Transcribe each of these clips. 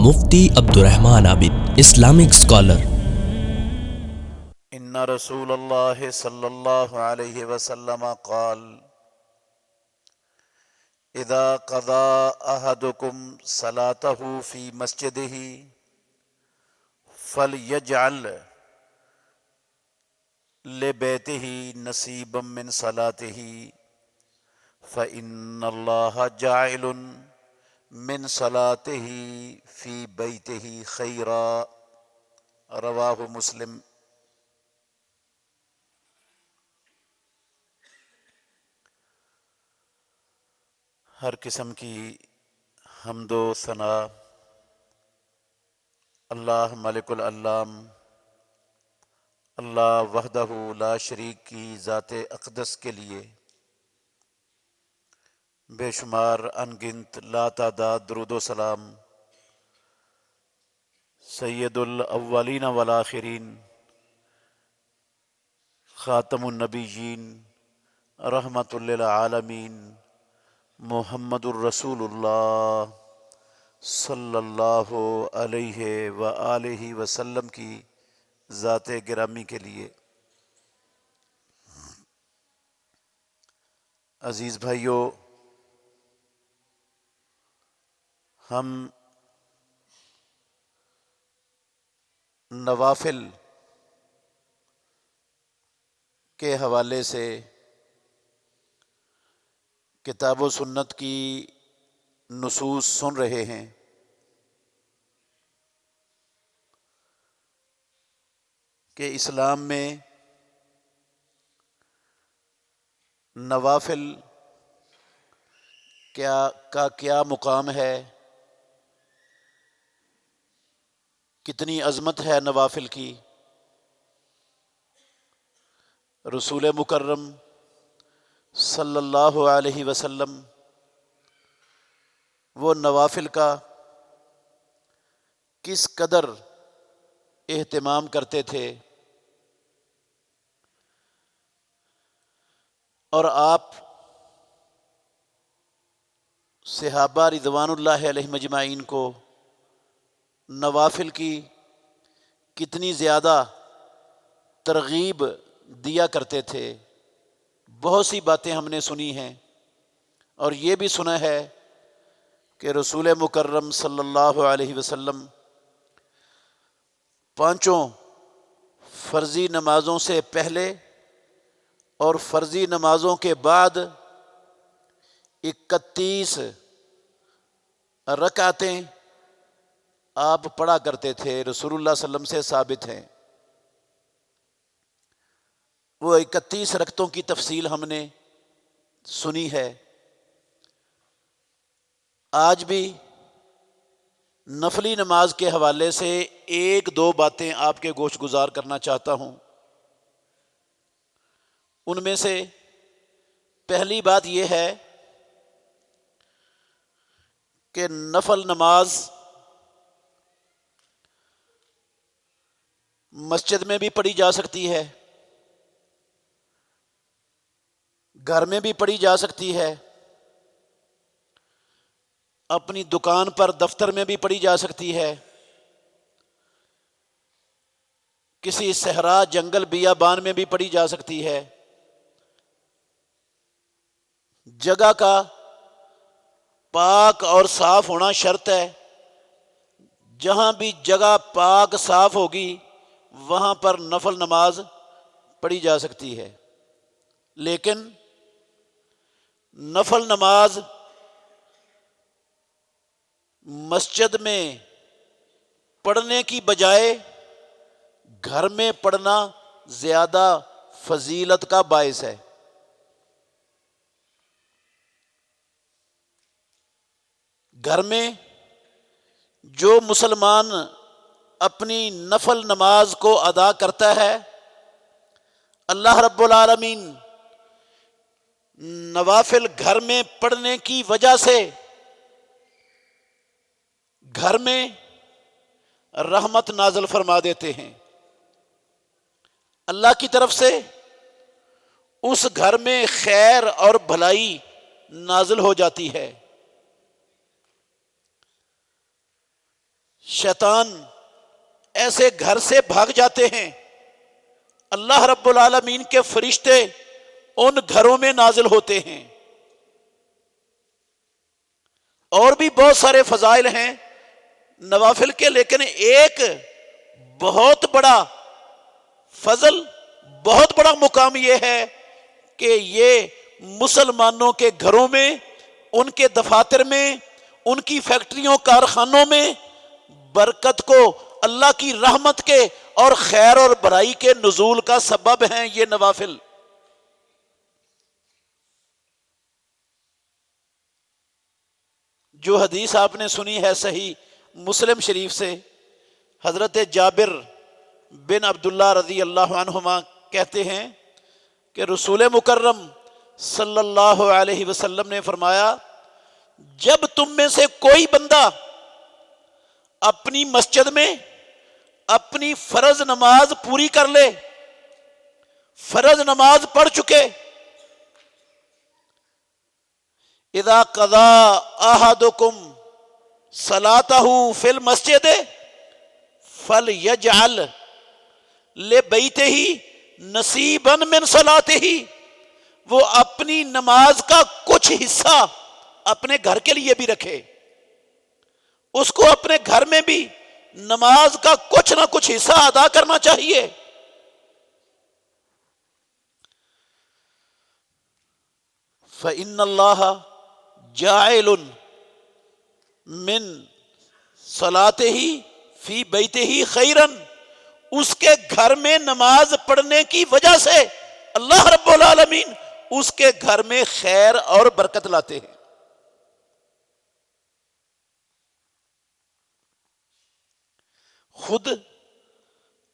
مفتی عبد الرحمن عابد، Islamic scholar. ان رسول اللہ صلی اللہ علیہ وسلم قال اذا قضى احدكم صلاته في مسجده فليجعل لبيته نصيبا من صلاته فإن الله جاعل من صلاته في بيته خيرا، رواہ مسلم۔ ہر قسم کی حمد و ثنا اللہ ملک العلام، اللہ وحدہ لا شریک کی ذات اقدس کے لیے بے شمار انگنت لا تعداد درود و سلام سید الاولین والآخرین، خاتم النبیین، رحمت للعالمین، محمد الرسول اللہ صلی اللہ علیہ وآلہ وسلم کی ذات گرامی کے لیے۔ عزیز بھائیو، ہم نوافل کے حوالے سے کتاب و سنت کی نصوص سن رہے ہیں۔ کہ اسلام میں نوافل کا کیا مقام ہے، کتنی عظمت ہے نوافل کی۔ رسول مکرم صلی اللہ علیہ وسلم وہ نوافل کا کس قدر اہتمام کرتے تھے، اور آپ صحابہ رضوان اللہ علیہ مجمعین کو نوافل کی کتنی زیادہ ترغیب دیا کرتے تھے۔ بہت سی باتیں ہم نے سنی ہیں، اور یہ بھی سنا ہے کہ رسول مکرم صلی اللہ علیہ وسلم پانچوں فرضی نمازوں سے پہلے اور فرضی نمازوں کے بعد 31 رکعتیں آپ پڑھا کرتے تھے، رسول اللہ صلی اللہ علیہ وسلم سے ثابت ہیں۔ وہ 31 رکعتوں کی تفصیل ہم نے سنی ہے۔ آج بھی نفلی نماز کے حوالے سے ایک دو باتیں آپ کے گوش گزار کرنا چاہتا ہوں۔ ان میں سے پہلی بات یہ ہے کہ نفل نماز مسجد میں بھی پڑھی جا سکتی ہے، گھر میں بھی پڑھی جا سکتی ہے، اپنی دکان پر دفتر میں بھی پڑھی جا سکتی ہے، کسی صحرا جنگل بیابان میں بھی پڑھی جا سکتی ہے۔ جگہ کا پاک اور صاف ہونا شرط ہے۔ جہاں بھی جگہ پاک صاف ہوگی وہاں پر نفل نماز پڑھی جا سکتی ہے، لیکن نفل نماز مسجد میں پڑھنے کی بجائے گھر میں پڑھنا زیادہ فضیلت کا باعث ہے۔ گھر میں جو مسلمان اپنی نفل نماز کو ادا کرتا ہے، اللہ رب العالمین نوافل گھر میں پڑھنے کی وجہ سے گھر میں رحمت نازل فرما دیتے ہیں۔ اللہ کی طرف سے اس گھر میں خیر اور بھلائی نازل ہو جاتی ہے۔ شیطان ایسے گھر سے بھاگ جاتے ہیں، اللہ رب العالمین کے فرشتے ان گھروں میں نازل ہوتے ہیں۔ اور بھی بہت سارے فضائل ہیں نوافل کے، لیکن ایک بہت بڑا فضل، بہت بڑا مقام یہ ہے کہ یہ مسلمانوں کے گھروں میں، ان کے دفاتر میں، ان کی فیکٹریوں کارخانوں میں برکت کو، اللہ کی رحمت کے اور خیر اور بھلائی کے نزول کا سبب ہیں یہ نوافل۔ جو حدیث آپ نے سنی ہے صحیح مسلم شریف سے، حضرت جابر بن عبداللہ رضی اللہ عنہما کہتے ہیں کہ رسول مکرم صلی اللہ علیہ وسلم نے فرمایا، جب تم میں سے کوئی بندہ اپنی مسجد میں اپنی فرض نماز پوری کر لے، فرض نماز پڑھ چکے، اذا قضا احدکم صلاتہ فی المسجد فلیجعل لبیتہ نصیبا من صلاتہ، وہ اپنی نماز کا کچھ حصہ اپنے گھر کے لیے بھی رکھے، اس کو اپنے گھر میں بھی نماز کا کچھ نہ کچھ حصہ ادا کرنا چاہیے۔ فإن اللہ جاعل من صلاتہ فی بیتہ خیرا، اس کے گھر میں نماز پڑھنے کی وجہ سے اللہ رب العالمین اس کے گھر میں خیر اور برکت لاتے ہیں۔ خود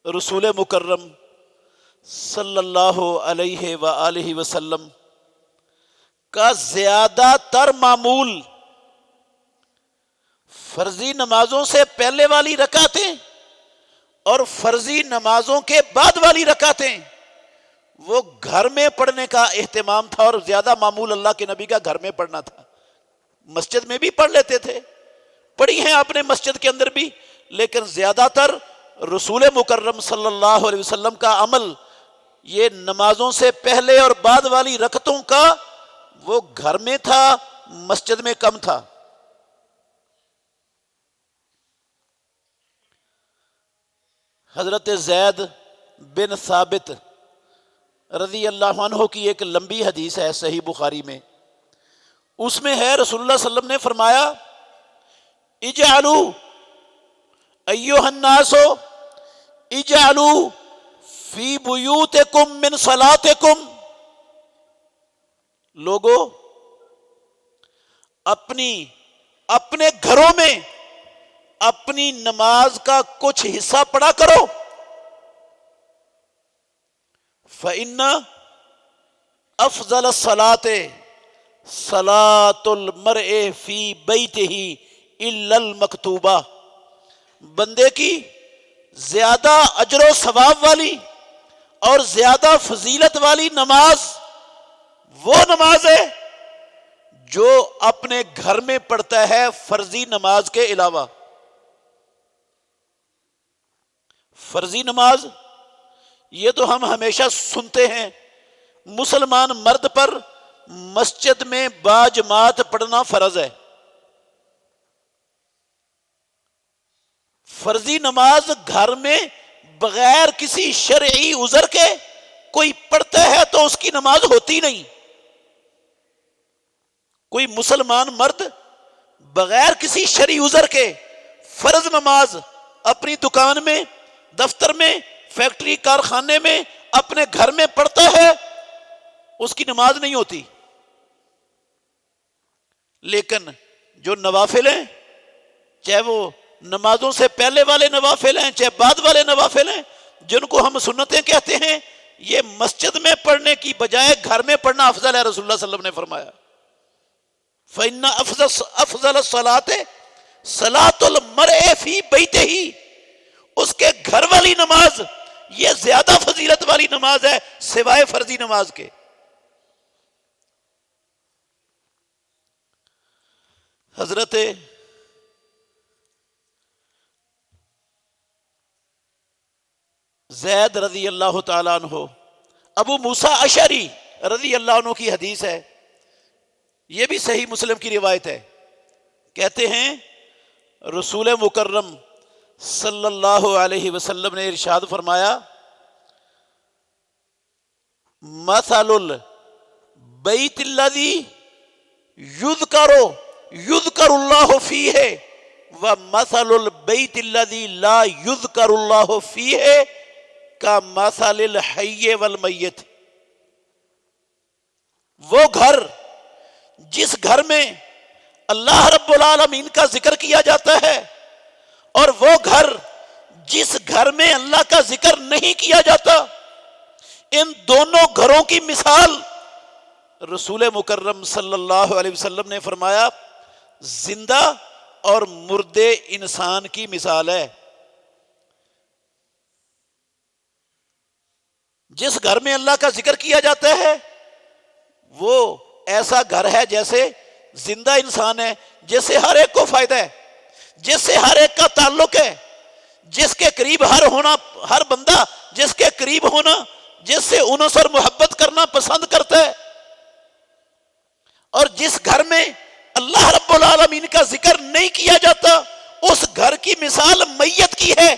رسول مکرم صلی اللہ علیہ وآلہ وسلم کا زیادہ تر معمول فرضی نمازوں سے پہلے والی رکعتیں اور فرضی نمازوں کے بعد والی رکعتیں وہ گھر میں پڑھنے کا اہتمام تھا، اور زیادہ معمول اللہ کے نبی کا گھر میں پڑھنا تھا۔ مسجد میں بھی پڑھ لیتے تھے، پڑھی ہیں آپ نے مسجد کے اندر بھی، لیکن زیادہ تر رسول مکرم صلی اللہ علیہ وسلم کا عمل یہ نمازوں سے پہلے اور بعد والی رکعتوں کا وہ گھر میں تھا، مسجد میں کم تھا۔ حضرت زید بن ثابت رضی اللہ عنہ کی ایک لمبی حدیث ہے صحیح بخاری میں، اس میں ہے رسول اللہ صلی اللہ علیہ وسلم نے فرمایا، اجعلوا ایھا الناس اجعلوا فی بیوتکم من صلاتکم، لوگو اپنے گھروں میں اپنی نماز کا کچھ حصہ پڑھا کرو، فإن افضل الصلاة صلاة المرء فی بیتہ الا المکتوبہ، بندے کی زیادہ اجر و ثواب والی اور زیادہ فضیلت والی نماز وہ نماز ہے جو اپنے گھر میں پڑھتا ہے فرضی نماز کے علاوہ۔ فرضی نماز یہ تو ہم ہمیشہ سنتے ہیں، مسلمان مرد پر مسجد میں باجماعت پڑھنا فرض ہے۔ فرضی نماز گھر میں بغیر کسی شرعی عذر کے کوئی پڑھتا ہے تو اس کی نماز ہوتی نہیں۔ کوئی مسلمان مرد بغیر کسی شرعی عذر کے فرض نماز اپنی دکان میں، دفتر میں، فیکٹری کارخانے میں، اپنے گھر میں پڑھتا ہے، اس کی نماز نہیں ہوتی۔ لیکن جو نوافل ہیں، چاہے وہ نمازوں سے پہلے والے نوافل ہیں چاہے بعد والے نوافل ہیں، جن کو ہم سنتیں کہتے ہیں، یہ مسجد میں پڑھنے کی بجائے گھر میں پڑھنا افضل ہے۔ رسول اللہ صلی اللہ علیہ وسلم نے فرمایا، فإن افضل الصلاة صلاة المرء فی بیتہ، اس کے گھر والی نماز یہ زیادہ فضیلت والی نماز ہے سوائے فرضی نماز کے۔ حضرت زید رضی اللہ تعالیٰ عنہ، ابو موسیٰ اشعری رضی اللہ عنہ کی حدیث ہے، یہ بھی صحیح مسلم کی روایت ہے، کہتے ہیں رسول مکرم صلی اللہ علیہ وسلم نے ارشاد فرمایا، مثل البیت الذی یذکر اللہ فیہ ومثل البیت الذی لا یذکر اللہ فیہ کمثل الحی والمیت۔ وہ گھر جس گھر میں اللہ رب العالمین کا ذکر کیا جاتا ہے اور وہ گھر جس گھر میں اللہ کا ذکر نہیں کیا جاتا، ان دونوں گھروں کی مثال رسول مکرم صلی اللہ علیہ وسلم نے فرمایا زندہ اور مردے انسان کی مثال ہے۔ جس گھر میں اللہ کا ذکر کیا جاتا ہے وہ ایسا گھر ہے جیسے زندہ انسان ہے، جس سے ہر ایک کو فائدہ ہے، جس سے ہر ایک کا تعلق ہے، جس کے قریب ہر بندہ جس کے قریب ہونا، جس سے انس اور محبت کرنا پسند کرتا ہے۔ اور جس گھر میں اللہ رب العالمین کا ذکر نہیں کیا جاتا، اس گھر کی مثال میت کی ہے،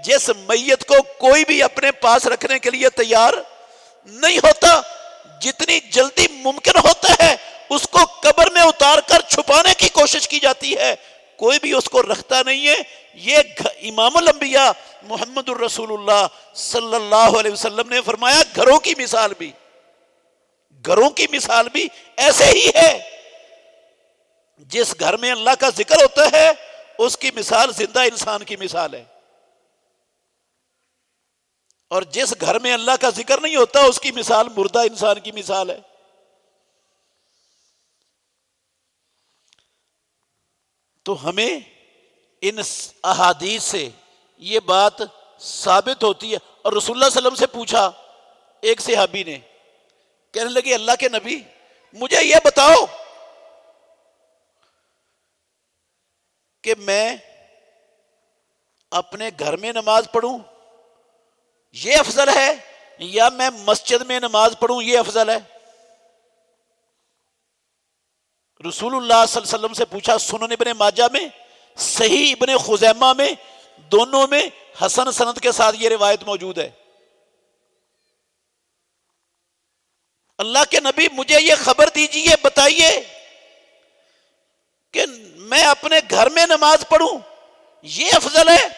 جس میت کو کوئی بھی اپنے پاس رکھنے کے لیے تیار نہیں ہوتا، جتنی جلدی ممکن ہوتا ہے اس کو قبر میں اتار کر چھپانے کی کوشش کی جاتی ہے، کوئی بھی اس کو رکھتا نہیں ہے۔ یہ امام الانبیاء محمد الرسول اللہ صلی اللہ علیہ وسلم نے فرمایا گھروں کی مثال بھی ایسے ہی ہے۔ جس گھر میں اللہ کا ذکر ہوتا ہے اس کی مثال زندہ انسان کی مثال ہے، اور جس گھر میں اللہ کا ذکر نہیں ہوتا اس کی مثال مردہ انسان کی مثال ہے۔ تو ہمیں ان احادیث سے یہ بات ثابت ہوتی ہے۔ اور رسول اللہ صلی اللہ علیہ وسلم سے پوچھا ایک صحابی نے، کہنے لگے اللہ کے نبی مجھے یہ بتاؤ کہ میں اپنے گھر میں نماز پڑھوں یہ افضل ہے یا میں مسجد میں نماز پڑھوں یہ افضل ہے؟ رسول اللہ صلی اللہ علیہ وسلم سے پوچھا۔ سنن ابن ماجہ میں، صحیح ابن خزیمہ میں، دونوں میں حسن سند کے ساتھ یہ روایت موجود ہے۔ اللہ کے نبی مجھے یہ خبر دیجئے، بتائیے کہ میں اپنے گھر میں نماز پڑھوں یہ افضل ہے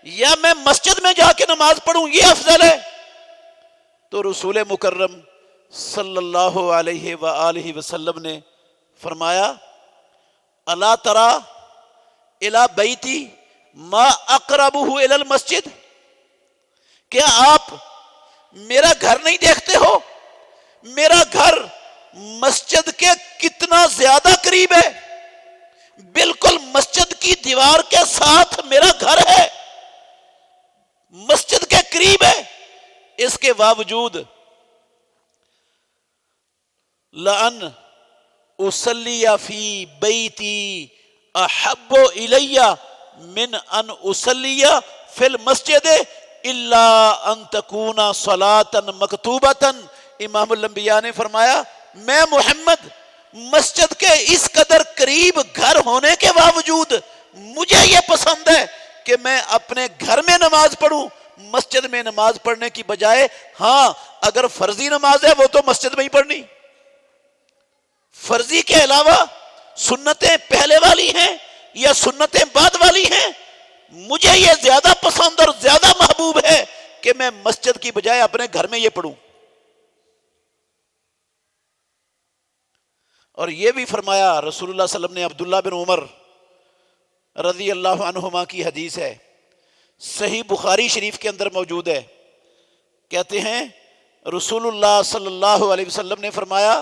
یا میں مسجد میں جا کے نماز پڑھوں یہ افضل ہے؟ تو رسول مکرم صلی اللہ علیہ وآلہ وسلم نے فرمایا الا ترى الی بیتی ما اقربہ الی المسجد، کیا آپ میرا گھر نہیں دیکھتے ہو؟ میرا گھر مسجد کے کتنا زیادہ قریب ہے، بالکل مسجد کی دیوار کے ساتھ میرا گھر ہے، مسجد کے قریب ہے، اس کے باوجود لأن اصلی فی بیتی احب الی من ان اصلی فی المسجد الا ان تکون صلاة مکتوبۃ۔ امام الانبیاء نے فرمایا میں محمد مسجد کے اس قدر قریب گھر ہونے کے باوجود مجھے یہ پسند ہے کہ میں اپنے گھر میں نماز پڑھوں مسجد میں نماز پڑھنے کی بجائے۔ ہاں اگر فرضی نماز ہے وہ تو مسجد میں ہی پڑھنی، فرضی کے علاوہ سنتیں پہلے والی ہیں یا سنتیں بعد والی ہیں، مجھے یہ زیادہ پسند اور زیادہ محبوب ہے کہ میں مسجد کی بجائے اپنے گھر میں یہ پڑھوں۔ اور یہ بھی فرمایا رسول اللہ صلی اللہ علیہ وسلم نے، عبداللہ بن عمر رضی اللہ عنہما کی حدیث ہے، صحیح بخاری شریف کے اندر موجود ہے، کہتے ہیں رسول اللہ صلی اللہ علیہ وسلم نے فرمایا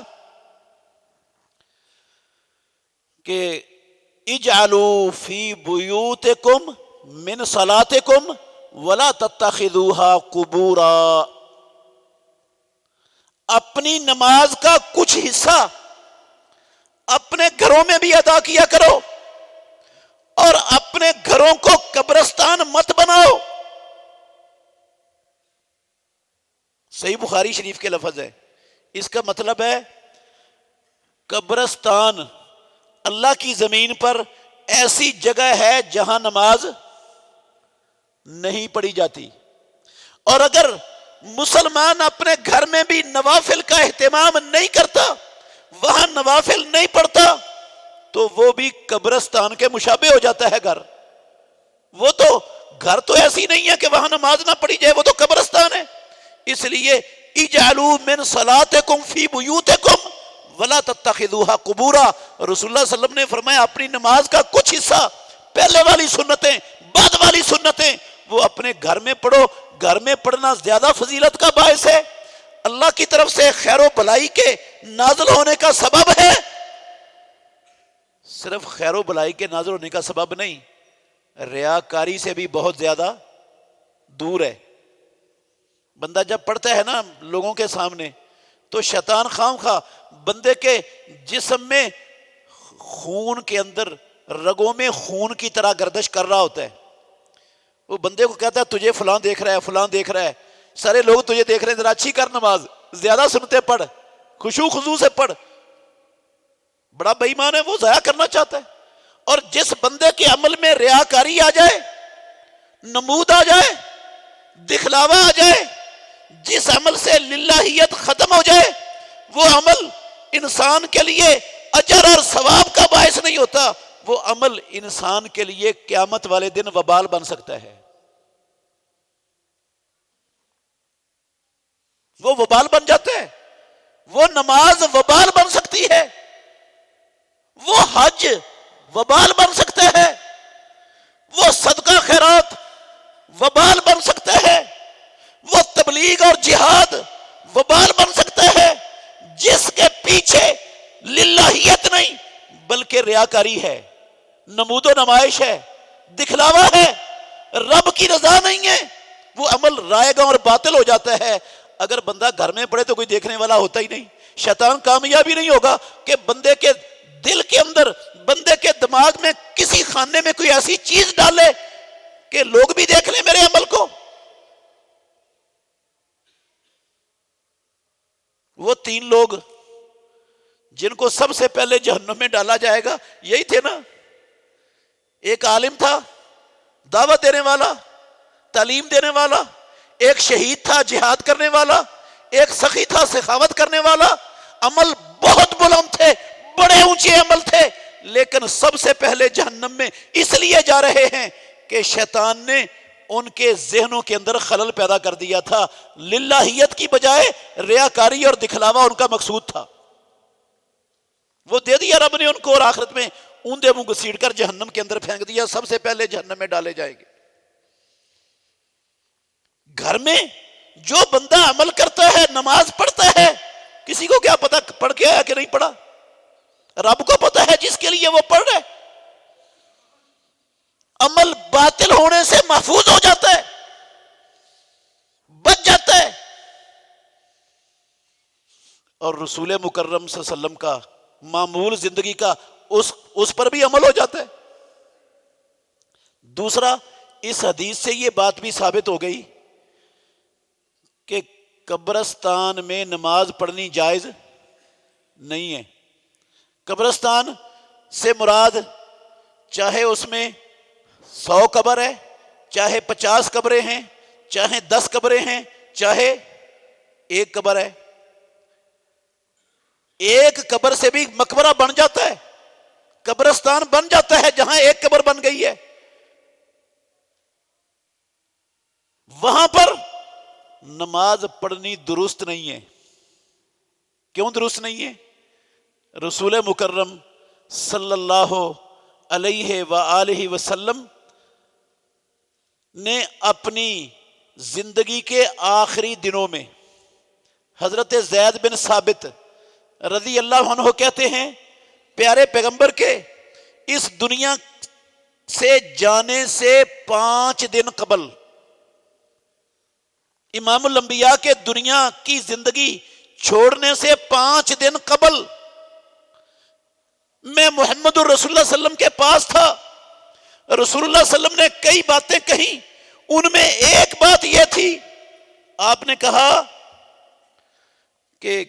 کہ اجعلوا فی بیوتکم من صلاتکم ولا تتخذوها قبورا، اپنی نماز کا کچھ حصہ اپنے گھروں میں بھی ادا کیا کرو اور اپنے گھروں کو قبرستان مت بناؤ۔ صحیح بخاری شریف کے لفظ ہے. اس کا مطلب ہے قبرستان اللہ کی زمین پر ایسی جگہ ہے جہاں نماز نہیں پڑھی جاتی. اور اگر مسلمان اپنے گھر میں بھی نوافل کا اہتمام نہیں کرتا، وہاں نوافل نہیں پڑھتا، تو وہ بھی قبرستان کے مشابہ ہو جاتا ہے گھر. وہ تو گھر تو ایسی نہیں ہے کہ وہاں نماز نہ پڑھی جائے، وہ تو قبرستان ہے. اس لیے اجعلوا من صلاتکم فی بیوتکم ولا تتخذوها قبورا. رسول اللہ صلی اللہ علیہ وسلم نے فرمایا اپنی نماز کا کچھ حصہ، پہلے والی سنتیں، بعد والی سنتیں، وہ اپنے گھر میں پڑھو. گھر میں پڑھنا زیادہ فضیلت کا باعث ہے، اللہ کی طرف سے خیر و بھلائی کے نازل ہونے کا سبب ہے. صرف خیر و بھلائی کے نازل ہونے کا سبب نہیں، ریاکاری سے بھی بہت زیادہ دور ہے. بندہ جب پڑھتا ہے نا لوگوں کے سامنے تو شیطان خام خواہ بندے کے جسم میں خون کے اندر رگوں میں خون کی طرح گردش کر رہا ہوتا ہے. وہ بندے کو کہتا ہے تجھے فلاں دیکھ رہا ہے، فلاں دیکھ رہا ہے، سارے لوگ تجھے دیکھ رہے ہیں، ذرا اچھی کر نماز، زیادہ سنتے پڑھ، خشوع خضوع سے پڑھ. بڑا بے ایمان ہے، وہ ضائع کرنا چاہتا ہے. اور جس بندے کے عمل میں ریاکاری آ جائے، نمود آ جائے، دکھلاوا آ جائے، جس عمل سے للہیت ختم ہو جائے، وہ عمل انسان کے لیے اجر اور ثواب کا باعث نہیں ہوتا، وہ عمل انسان کے لیے قیامت والے دن وبال بن سکتا ہے. وہ وبال بن جاتا ہے. وہ نماز وبال بن سکتی ہے، وہ حج وبال بن سکتا ہے، وہ صدقہ خیرات وبال بن سکتا ہے، وہ تبلیغ اور جہاد وبال بن سکتا ہے، جس کے پیچھے للہیت نہیں بلکہ ریاکاری ہے، نمود و نمائش ہے، دکھلاوا ہے، رب کی رضا نہیں ہے. وہ عمل رائے گاں اور باطل ہو جاتا ہے. اگر بندہ گھر میں پڑھے تو کوئی دیکھنے والا ہوتا ہی نہیں. شیطان کامیابی نہیں ہوگا کہ بندے کے دل کے اندر، بندے کے دماغ میں کسی خانے میں کوئی ایسی چیز ڈالے کہ لوگ بھی دیکھ لیں میرے عمل کو. وہ 3 لوگ جن کو سب سے پہلے جہنم میں ڈالا جائے گا یہی تھے نا. ایک عالم تھا، دعوت دینے والا، تعلیم دینے والا. ایک شہید تھا، جہاد کرنے والا. ایک سخی تھا، سخاوت کرنے والا. عمل بہت بلند تھے، بڑے اونچے عمل تھے، لیکن سب سے پہلے جہنم میں اس لیے جا رہے ہیں کہ شیطان نے ان کے ذہنوں کے اندر خلل پیدا کر دیا تھا. للہیت کی بجائے ریاکاری اور دکھلاوا ان کا مقصود تھا. وہ دے دیا رب نے ان کو، اور آخرت میں اوندے منہ گھسیٹ کر جہنم کے اندر پھینک دیا. سب سے پہلے جہنم میں ڈالے جائیں گے. گھر میں جو بندہ عمل کرتا ہے، نماز پڑھتا ہے، کسی کو کیا پتا پڑھ کے آیا کہ نہیں پڑھا؟ رب کو پتا ہے جس کے لیے وہ پڑھ رہے. عمل باطل ہونے سے محفوظ ہو جاتا ہے، بچ جاتا ہے. اور رسول مکرم صلی اللہ علیہ وسلم کا معمول زندگی کا اس پر بھی عمل ہو جاتا ہے. دوسرا، اس حدیث سے یہ بات بھی ثابت ہو گئی کہ قبرستان میں نماز پڑھنی جائز نہیں ہے. قبرستان سے مراد چاہے اس میں 100 قبر ہے، چاہے 50 قبریں ہیں، چاہے 10 قبریں ہیں، چاہے 1 قبر ہے. ایک قبر سے بھی مقبرہ بن جاتا ہے، قبرستان بن جاتا ہے جہاں 1 قبر بن گئی ہے. وہاں پر نماز پڑھنی درست نہیں ہے. کیوں درست نہیں ہے؟ رسول مکرم صلی اللہ علیہ وآلہ وسلم نے اپنی زندگی کے آخری دنوں میں حضرت زید بن ثابت رضی اللہ عنہ کہتے ہیں پیارے پیغمبر کے اس دنیا سے جانے سے 5 دن قبل، امام الانبیاء کے دنیا کی زندگی چھوڑنے سے 5 دن قبل میں محمد الرسول اللہ صلی اللہ علیہ وسلم کے پاس تھا. رسول اللہ صلی اللہ علیہ وسلم نے کئی باتیں کہیں، ان میں ایک بات یہ تھی، آپ نے کہا کہ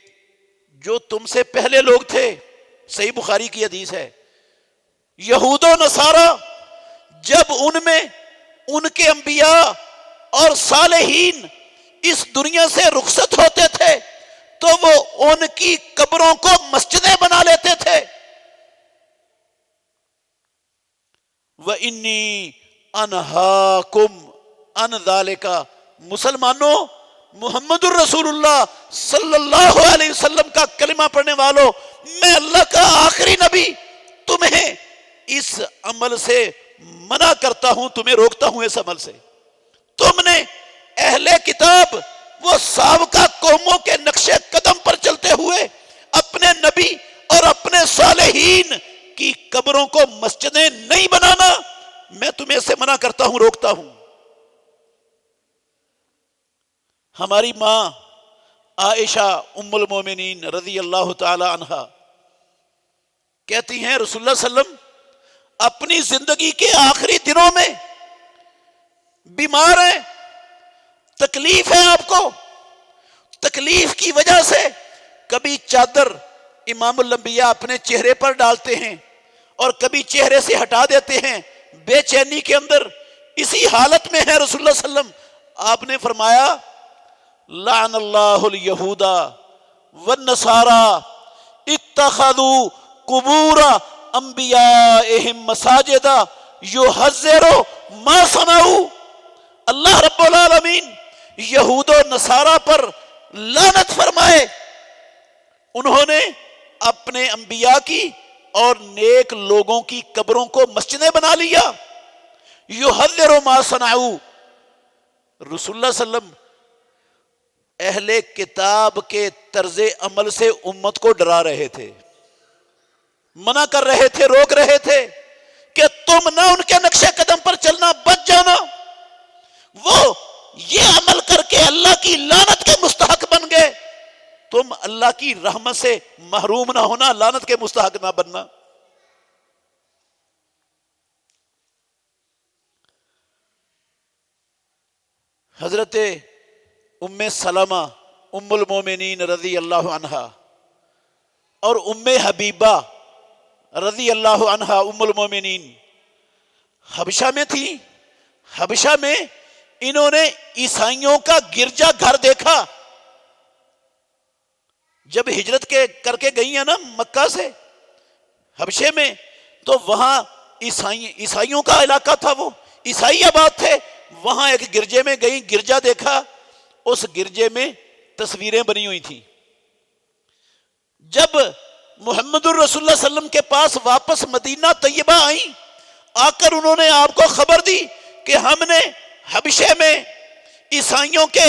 جو تم سے پہلے لوگ تھے، صحیح بخاری کی حدیث ہے، یہود و نصارہ جب ان میں ان کے انبیاء اور صالحین اس دنیا سے رخصت ہوتے تھے تو وہ ان کی قبروں کو مسجدیں بنا لیتے تھے۔ وَإِنِّي أَنْهَاكُمْ عَنْ ذَلِكَ، مسلمانوں، محمد الرسول اللہ صلی اللہ علیہ وسلم کا کلمہ پڑھنے والوں، میں اللہ کا آخری نبی تمہیں اس عمل سے منع کرتا ہوں، تمہیں روکتا ہوں اس عمل سے۔ تم نے اہل کتاب وہ سابقہ قوموں کے نقش قدم پر چلتے ہوئے اپنے نبی اور اپنے صالحین کی قبروں کو مسجدیں نہیں بنانا، میں تمہیں سے منع کرتا ہوں، روکتا ہوں۔ ہماری ماں عائشہ ام المومنین رضی اللہ تعالی عنہا کہتی ہیں رسول اللہ صلی اللہ علیہ وسلم اپنی زندگی کے آخری دنوں میں بیمار ہیں، تکلیف ہے آپ کو، تکلیف کی وجہ سے کبھی چادر امام الانبیاء اپنے چہرے پر ڈالتے ہیں اور کبھی چہرے سے ہٹا دیتے ہیں، بے چینی کے اندر اسی حالت میں ہے رسول اللہ صلی اللہ علیہ وسلم۔ آپ نے فرمایا لعن اللہ الیہود والنصارى اتخذوا قبور انبیائہم مساجدا یحذر ما صنعوا۔ اللہ رب العالمین یہود و نصارہ پر لعنت فرمائے، انہوں نے اپنے انبیاء کی اور نیک لوگوں کی قبروں کو مسجدیں بنا لیا۔ یحذر ما صنعوا، رسول اللہ صلی اللہ علیہ وسلم اہل کتاب کے طرز عمل سے امت کو ڈرا رہے تھے، منع کر رہے تھے، روک رہے تھے کہ تم نہ ان کے نقش قدم پر چلنا، بچ جانا، وہ یہ عمل کر کے اللہ کی لعنت کے مستحق بن گئے، تم اللہ کی رحمت سے محروم نہ ہونا، لعنت کے مستحق نہ بننا۔ حضرت ام سلمہ ام المومنین رضی اللہ عنہا اور ام حبیبہ رضی اللہ عنہا ام المومنین حبشہ میں تھی۔ حبشہ میں انہوں نے عیسائیوں کا گرجا گھر دیکھا، جب ہجرت کر کے گئی ہیں نا مکہ سے حبشے میں، تو وہاں عیسائیوں کا علاقہ تھا، وہ عیسائی آباد تھے، وہاں ایک گرجے میں گئی، گرجا دیکھا، اس گرجے میں تصویریں بنی ہوئی تھیں۔ جب محمد الرسول اللہ صلی اللہ علیہ وسلم کے پاس واپس مدینہ طیبہ آئیں، آ کر انہوں نے آپ کو خبر دی کہ ہم نے حبشے میں عیسائیوں کے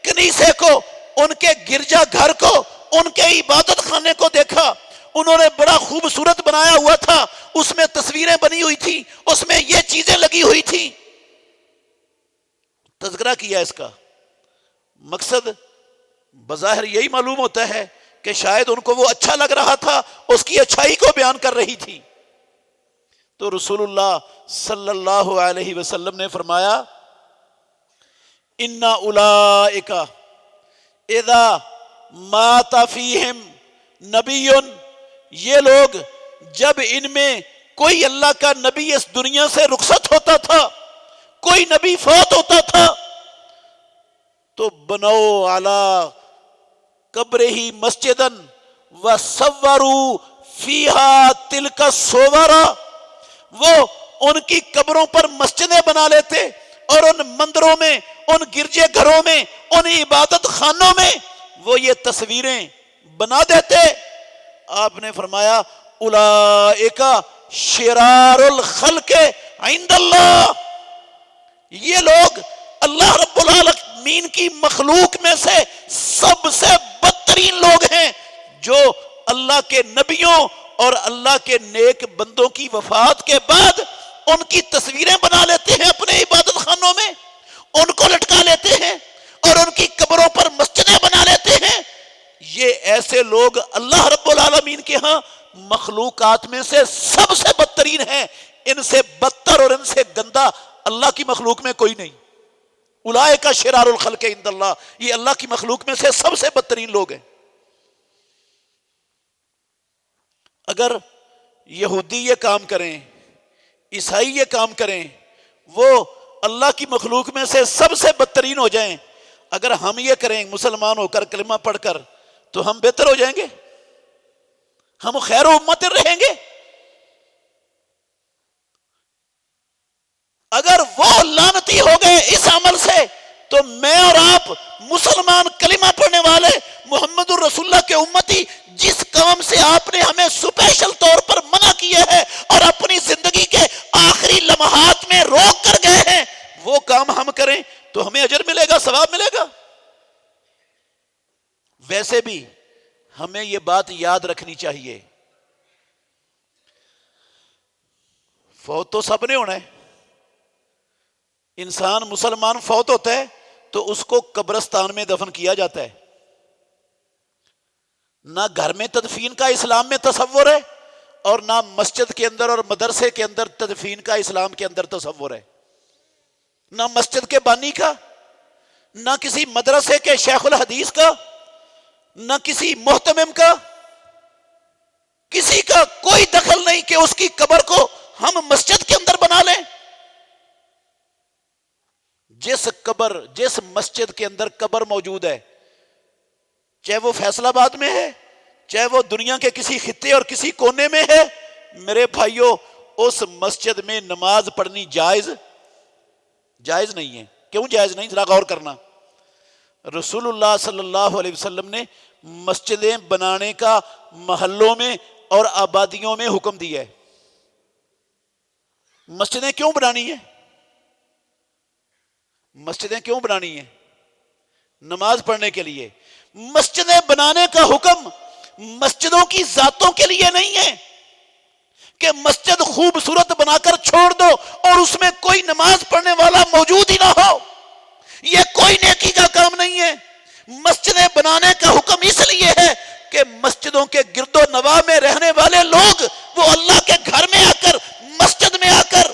کنیسے کو، ان کے گرجا گھر کو، ان کے عبادت خانے کو دیکھا، انہوں نے بڑا خوبصورت بنایا ہوا تھا، اس میں تصویریں بنی ہوئی تھی، اس میں یہ چیزیں لگی ہوئی تھی۔ تذکرہ کیا اس کا مقصد بظاہر یہی معلوم ہوتا ہے کہ شاید ان کو وہ اچھا لگ رہا تھا، اس کی اچھائی کو بیان کر رہی تھی۔ تو رسول اللہ صلی اللہ علیہ وسلم نے فرمایا ان اولئک اذا مات فیہم نبی، یہ لوگ جب ان میں کوئی اللہ کا نبی اس دنیا سے رخصت ہوتا تھا، کوئی نبی فوت ہوتا تھا، تو بنو علی قبرہ مسجدا وصوروا فیہا تلک الصور، وہ ان کی قبروں پر مسجدیں بنا لیتے اور ان مندروں میں، ان گرجے گھروں میں، ان عبادت خانوں میں وہ یہ تصویریں بنا دیتے۔ آپ نے فرمایا اولئک شرار الخلق عند اللہ، یہ لوگ اللہ رب العالمین کی مخلوق میں سے سب سے بدترین لوگ ہیں، جو اللہ کے نبیوں اور اللہ کے نیک بندوں کی وفات کے بعد ان کی تصویریں بنا لیتے ہیں اپنے عبادت خانوں میں، ان کو لٹکا لیتے ہیں اور ان کی قبروں پر مسجدیں بنا لیتے ہیں۔ یہ ایسے لوگ اللہ رب العالمین کے ہاں مخلوقات میں سے سب سے بدترین ہیں، ان سے بدتر اور ان سے گندا اللہ کی مخلوق میں کوئی نہیں۔ اولئک شرار الخلق عند اللہ، یہ اللہ کی مخلوق میں سے سب سے بدترین لوگ ہیں۔ اگر یہودی یہ کام کریں، عیسائی یہ کام کریں، وہ اللہ کی مخلوق میں سے سب سے بدترین ہو جائیں، اگر ہم یہ کریں مسلمان ہو کر کلمہ پڑھ کر، تو ہم بہتر ہو جائیں گے، ہم خیر و امت رہیں گے؟ اگر وہ لعنتی ہو گئے اس عمل سے، تو میں اور آپ مسلمان کلمہ پڑھنے والے محمد الرسول اللہ کے امتی، جس کام سے آپ نے ہمیں سپیشل طور پر منع کیا ہے اور اپنی زندگی کے آخری لمحات میں روک کر گئے ہیں، وہ کام ہم کریں تو ہمیں اجر ملے گا، ثواب ملے گا۔ ویسے بھی ہمیں یہ بات یاد رکھنی چاہیے، فوت تو سب نے ہونا ہے۔ انسان مسلمان فوت ہوتا ہے تو اس کو قبرستان میں دفن کیا جاتا ہے، نہ گھر میں تدفین کا اسلام میں تصور ہے، اور نہ مسجد کے اندر اور مدرسے کے اندر تدفین کا اسلام کے اندر تصور ہے، نہ مسجد کے بانی کا، نہ کسی مدرسے کے شیخ الحدیث کا، نہ کسی محتمم کا، کسی کا کوئی دخل نہیں کہ اس کی قبر کو ہم مسجد کے اندر بنا لیں۔ جس مسجد کے اندر قبر موجود ہے، چاہے وہ فیصل آباد میں ہے، چاہے وہ دنیا کے کسی خطے اور کسی کونے میں ہے، میرے بھائیوں، اس مسجد میں نماز پڑھنی جائز نہیں ہے۔ کیوں جائز نہیں؟ ذرا غور کرنا۔ رسول اللہ صلی اللہ علیہ وسلم نے مسجدیں بنانے کا محلوں میں اور آبادیوں میں حکم دیا ہے۔ مسجدیں کیوں بنانی ہیں؟ مسجدیں کیوں بنانی ہیں؟ نماز پڑھنے کے لیے۔ مسجدیں بنانے کا حکم مسجدوں کی ذاتوں کے لیے نہیں ہے کہ مسجد خوبصورت بنا کر چھوڑ دو اور اس میں کوئی نماز پڑھنے والا موجود ہی نہ ہو، یہ کوئی نیکی کا کام نہیں ہے۔ مسجدیں بنانے کا حکم اس لیے ہے کہ مسجدوں کے گرد و نواح میں رہنے والے لوگ وہ اللہ کے گھر میں آ کر، مسجد میں آ کر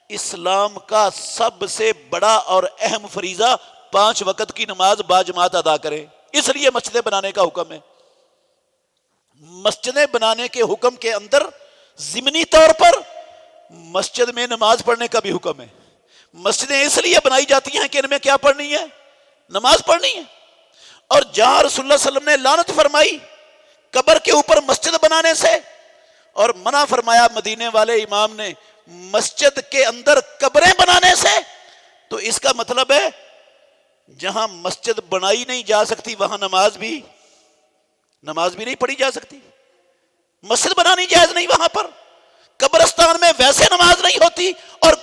اسلام کا سب سے بڑا اور اہم فریضہ 5 وقت کی نماز باجماعت ادا کریں۔ اس لیے مسجدیں بنانے کا حکم ہے۔ مسجدیں بنانے کے حکم کے اندر ضمنی طور پر مسجد میں نماز پڑھنے کا بھی حکم ہے۔ مسجدیں اس لیے بنائی جاتی ہیں کہ ان میں کیا پڑھنی ہے؟ نماز پڑھنی ہے۔ اور جہاں رسول اللہ صلی اللہ علیہ وسلم نے لعنت فرمائی قبر کے اوپر مسجد بنانے سے، اور منع فرمایا مدینے والے امام نے مسجد کے اندر قبریں بنانے سے، تو اس کا مطلب ہے جہاں مسجد بنائی نہیں جا سکتی وہاں نماز بھی نہیں پڑھی جا سکتی۔ مسجد بنانی جائز نہیں وہاں پر، قبرستان میں ویسے نماز نہیں ہوتی، اور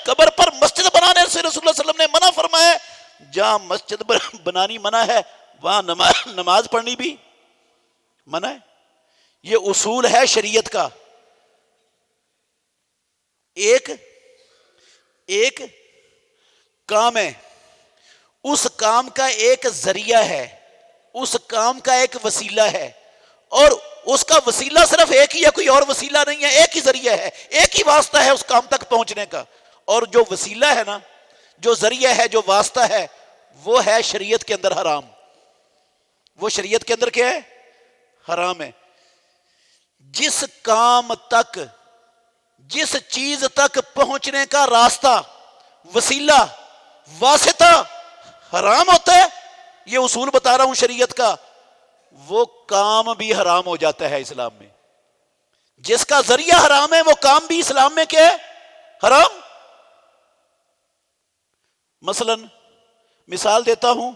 قبر پر مسجد بنانے سے رسول اللہ صلی اللہ علیہ وسلم نے منع فرمایا۔ جہاں مسجد بنانی منع ہے وہاں نماز پڑھنی بھی منع ہے۔ یہ اصول ہے شریعت کا۔ ایک کام ہے، اس کام کا ایک ذریعہ ہے، اس کام کا ایک وسیلہ ہے، اور اس کا وسیلہ صرف ایک ہی ہے، کوئی اور وسیلہ نہیں ہے، ایک ہی ذریعہ ہے، ایک ہی واسطہ ہے اس کام تک پہنچنے کا۔ اور جو وسیلہ ہے نا، جو ذریعہ ہے، جو واسطہ ہے، وہ ہے شریعت کے اندر حرام۔ وہ شریعت کے اندر کیا ہے؟ حرام ہے۔ جس کام تک، جس چیز تک پہنچنے کا راستہ، وسیلہ، واسطہ حرام ہوتا ہے، یہ اصول بتا رہا ہوں شریعت کا، وہ کام بھی حرام ہو جاتا ہے اسلام میں۔ جس کا ذریعہ حرام ہے وہ کام بھی اسلام میں کیا ہے؟ حرام۔ مثلا مثال دیتا ہوں،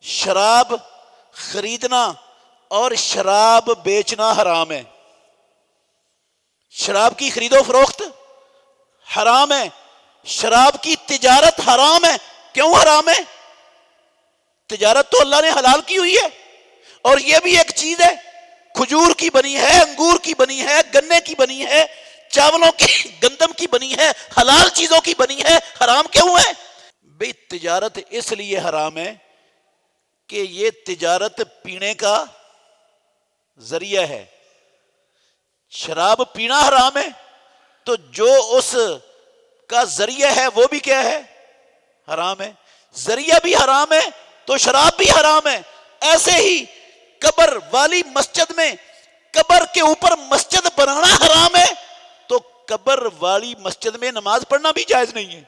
شراب خریدنا اور شراب بیچنا حرام ہے۔ شراب کی خرید و فروخت حرام ہے، شراب کی تجارت حرام ہے۔ کیوں حرام ہے؟ تجارت تو اللہ نے حلال کی ہوئی ہے، اور یہ بھی ایک چیز ہے، کھجور کی بنی ہے، انگور کی بنی ہے، گنے کی بنی ہے، چاولوں کی، گندم کی بنی ہے، حلال چیزوں کی بنی ہے، حرام کیوں ہے؟ بھئی تجارت اس لیے حرام ہے کہ یہ تجارت پینے کا ذریعہ ہے۔ شراب پینا حرام ہے تو جو اس کا ذریعہ ہے وہ بھی کیا ہے؟ حرام ہے۔ ذریعہ بھی حرام ہے تو شراب بھی حرام ہے۔ ایسے ہی قبر والی مسجد میں قبر کے اوپر مسجد بنانا حرام ہے تو قبر والی مسجد میں نماز پڑھنا بھی جائز نہیں ہے.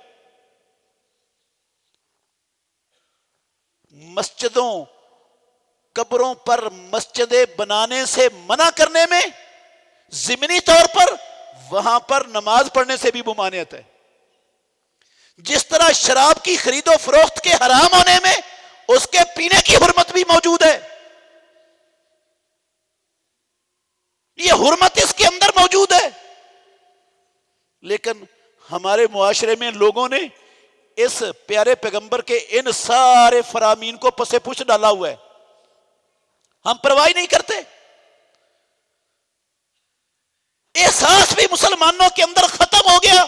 مسجدوں قبروں پر مسجدیں بنانے سے منع کرنے میں ضمنی طور پر وہاں پر نماز پڑھنے سے بھی ممانعت ہے. جس طرح شراب کی خرید و فروخت کے حرام ہونے میں اس کے پینے کی حرمت بھی موجود ہے. یہ حرمت اس کے اندر موجود ہے. لیکن ہمارے معاشرے میں لوگوں نے اس پیارے پیغمبر کے ان سارے فرامین کو پس پش ڈالا ہوا ہے. ہم پرواہ نہیں کرتے. احساس بھی مسلمانوں کے اندر ختم ہو گیا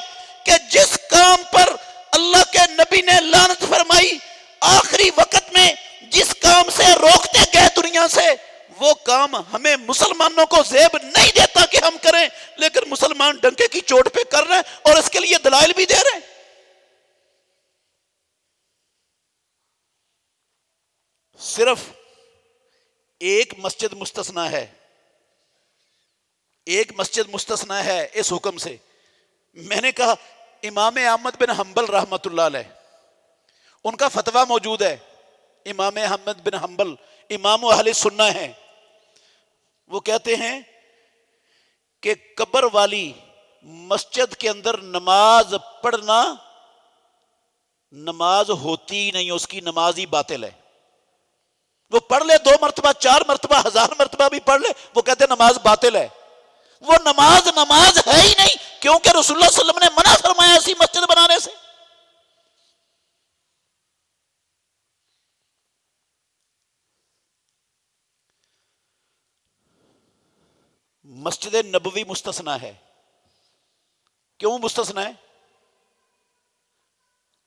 کہ جس کام پر اللہ کے نبی نے لعنت فرمائی آخری وقت میں جس کام سے روکتے گئے دنیا سے وہ کام ہمیں مسلمانوں کو زیب نہیں دیتا کہ ہم کریں, لیکن مسلمان ڈنکے کی چوٹ پہ کر رہے ہیں اور اس کے لیے دلائل بھی دے رہے ہیں. صرف ایک مسجد مستثنا ہے, ایک مسجد مستثنا ہے اس حکم سے. میں نے کہا امام احمد بن حنبل رحمت اللہ علیہ ان کا فتویٰ موجود ہے. امام احمد بن حنبل امام اہل سنہ ہیں. وہ کہتے ہیں کہ قبر والی مسجد کے اندر نماز پڑھنا نماز ہوتی ہی نہیں, اس کی نماز ہی باطل ہے. وہ پڑھ لے 2 مرتبہ 4 مرتبہ 1000 مرتبہ بھی پڑھ لے, وہ کہتے ہیں نماز باطل ہے. وہ نماز ہے ہی نہیں, کیونکہ رسول اللہ صلی اللہ علیہ وسلم نے منع فرمایا ایسی مسجد بنانے سے. مسجد نبوی مستثنا ہے. کیوں مستثنا ہے؟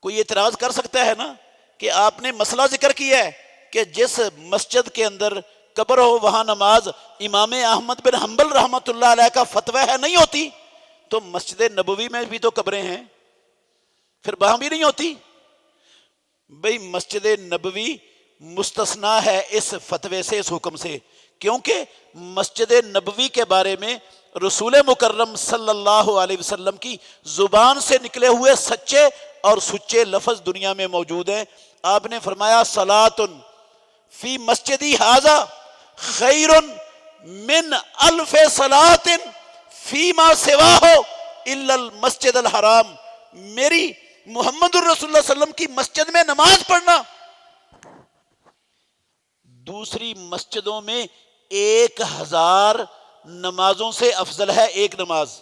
کوئی اعتراض کر سکتا ہے نا کہ آپ نے مسئلہ ذکر کیا ہے کہ جس مسجد کے اندر قبر ہو وہاں نماز امام احمد بن حنبل رحمت اللہ علیہ کا فتویٰ ہے نہیں ہوتی, تو مسجد نبوی میں بھی تو قبریں ہیں, پھر وہاں بھی نہیں ہوتی. بھئی مسجد نبوی مستثنا ہے اس فتوے سے, اس حکم سے, کیونکہ مسجد نبوی کے بارے میں رسول مکرم صلی اللہ علیہ وسلم کی زبان سے نکلے ہوئے سچے اور سچے لفظ دنیا میں موجود ہیں. آپ نے فرمایا صلاۃ فی مسجدی ھذا خیر من 1000 صلاۃ فیما سواہ الا المسجد الحرام. میری محمد الرسول اللہ صلی اللہ علیہ وسلم کی مسجد میں نماز پڑھنا دوسری مسجدوں میں 1000 نمازوں سے افضل ہے. ایک نماز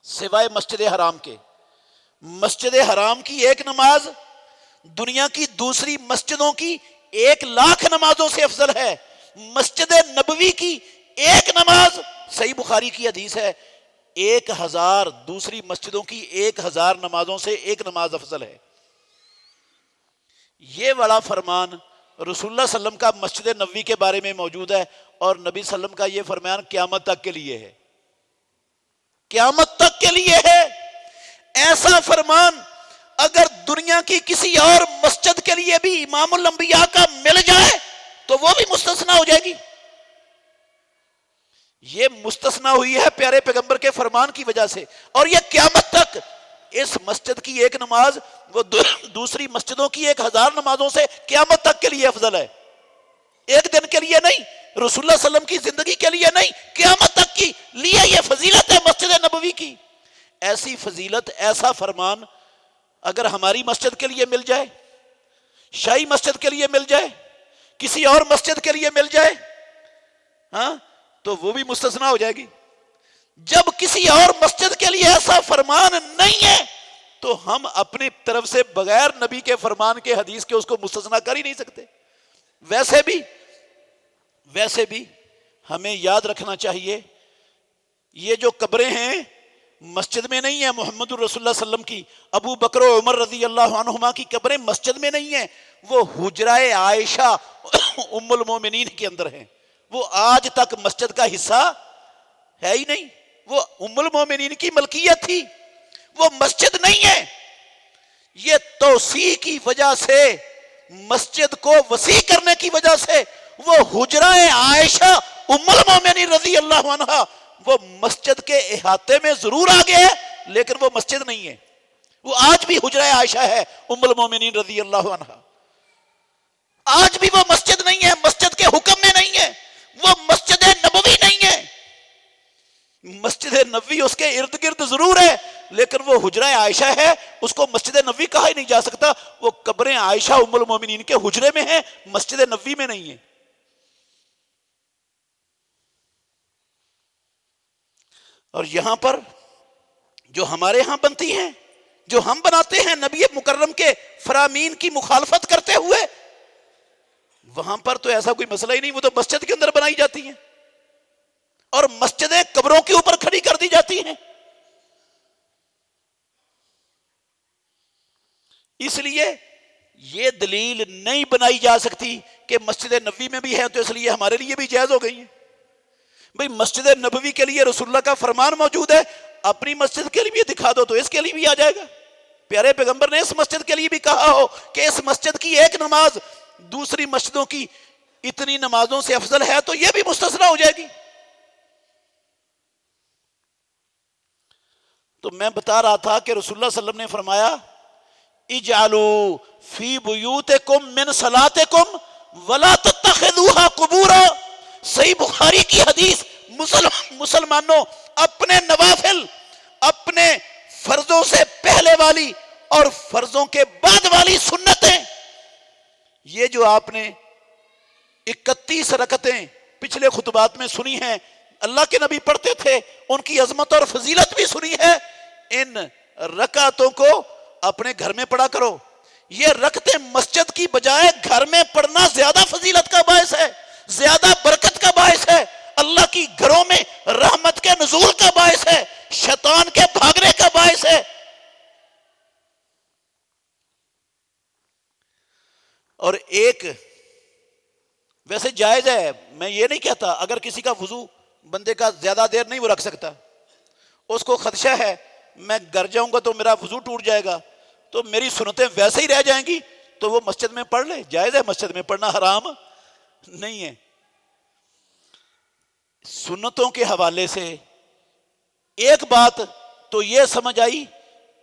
سوائے مسجد حرام کے. مسجد حرام کی ایک نماز دنیا کی دوسری مسجدوں کی 1,00,000 نمازوں سے افضل ہے. مسجد نبوی کی ایک نماز, صحیح بخاری کی حدیث ہے, 1000 دوسری مسجدوں کی 1000 نمازوں سے ایک نماز افضل ہے. یہ بڑا فرمان رسول اللہ صلی اللہ علیہ وسلم کا مسجد نبوی کے بارے میں موجود ہے, اور نبی صلی اللہ علیہ وسلم کا یہ فرمان قیامت تک کے لیے ہے, قیامت تک کے لیے ہے. ایسا فرمان اگر دنیا کی کسی اور مسجد کے لیے بھی امام الانبیاء کا مل جائے تو وہ بھی مستثنا ہو جائے گی. یہ مستثنا ہوئی ہے پیارے پیغمبر کے فرمان کی وجہ سے, اور یہ قیامت تک اس مسجد کی ایک نماز وہ دوسری مسجدوں کی 1000 نمازوں سے قیامت تک کے لیے افضل ہے. ایک دن کے لیے نہیں, رسول اللہ صلی اللہ علیہ وسلم کی زندگی کے لیے نہیں, قیامت تک کی لیے یہ فضیلت ہے مسجد نبوی کی. ایسی فضیلت, ایسا فرمان اگر ہماری مسجد کے لیے مل جائے, شاہی مسجد کے لیے مل جائے, کسی اور مسجد کے لیے مل جائے, ہاں تو وہ بھی مستثنا ہو جائے گی. جب کسی اور مسجد کے لیے ایسا فرمان نہیں ہے تو ہم اپنی طرف سے بغیر نبی کے فرمان کے حدیث کے اس کو مستثنا کر ہی نہیں سکتے. ویسے بھی ہمیں یاد رکھنا چاہیے یہ جو قبریں ہیں مسجد میں نہیں ہیں. محمد الرسول اللہ صلی اللہ علیہ وسلم کی, ابو بکر و عمر رضی اللہ عنہما کی قبریں مسجد میں نہیں ہیں, وہ حجرہ عائشہ ام المومنین کے اندر ہیں. وہ آج تک مسجد کا حصہ ہے ہی نہیں, وہ ام المومنین کی ملکیت تھی, وہ مسجد نہیں ہے. یہ توسیع کی وجہ سے, مسجد کو وسیع کرنے کی وجہ سے وہ حجرہ عائشہ ام المومنین رضی اللہ عنہا وہ مسجد کے احاطے میں ضرور آگے ہے لیکن وہ مسجد نہیں ہے. وہ آج بھی حجرہ عائشہ ہے ام المومنین رضی اللہ عنہا. آج بھی وہ مسجد نہیں ہے, مسجد کے حکم میں نہیں ہے, وہ مسجد نبوی نہیں ہے. مسجد نبوی اس کے ارد گرد ضرور ہے لیکن وہ حجرہ عائشہ ہے, اس کو مسجد نبوی کہا ہی نہیں جا سکتا. وہ قبر عائشہ ام المومنین کے حجرے میں ہے, مسجد نبوی میں نہیں ہے. اور یہاں پر جو ہمارے ہاں بنتی ہیں, جو ہم بناتے ہیں نبی مکرم کے فرامین کی مخالفت کرتے ہوئے, وہاں پر تو ایسا کوئی مسئلہ ہی نہیں. وہ تو مسجد کے اندر بنائی جاتی ہیں اور مسجدیں قبروں کے اوپر کھڑی کر دی جاتی ہیں. اس لیے یہ دلیل نہیں بنائی جا سکتی کہ مسجد نبوی میں بھی ہے تو اس لیے ہمارے لیے بھی جائز ہو گئی ہیں. بھئی مسجد نبوی کے لیے رسول اللہ کا فرمان موجود ہے, اپنی مسجد کے لیے بھی دکھا دو تو اس کے لیے بھی آ جائے گا. پیارے پیغمبر نے اس مسجد کے لیے بھی کہا ہو کہ اس مسجد کی ایک نماز دوسری مسجدوں کی اتنی نمازوں سے افضل ہے تو یہ بھی مستثنی ہو جائے گی. تو میں بتا رہا تھا کہ رسول اللہ صلی اللہ علیہ وسلم نے فرمایا اجعلوا فی بیوتکم من صلاتکم ولا تتخذوها قبورا. صحیح بخاری کی حدیث. مسلمانوں اپنے نوافل, اپنے فرضوں سے پہلے والی اور فرضوں کے بعد والی سنتیں, یہ جو آپ نے 31 رکعتیں پچھلے خطبات میں سنی ہیں, اللہ کے نبی پڑھتے تھے, ان کی عظمت اور فضیلت بھی سنی ہے. ان رکعتوں کو اپنے گھر میں پڑھا کرو. یہ رکعتیں مسجد کی بجائے گھر میں پڑھنا زیادہ فضیلت کا باعث ہے, زیادہ برکت کا باعث ہے, اللہ کی گھروں میں رحمت کے نزول کا باعث ہے, شیطان کے بھاگنے کا باعث ہے. اور ایک ویسے جائز ہے, میں یہ نہیں کہتا اگر کسی کا وضو بندے کا زیادہ دیر نہیں وہ رکھ سکتا, اس کو خدشہ ہے میں گھر جاؤں گا تو میرا وضو ٹوٹ جائے گا تو میری سنتیں ویسے ہی رہ جائیں گی, تو وہ مسجد میں پڑھ لے. جائز ہے, مسجد میں پڑھنا حرام نہیں ہے. سنتوں کے حوالے سے ایک بات تو یہ سمجھ آئی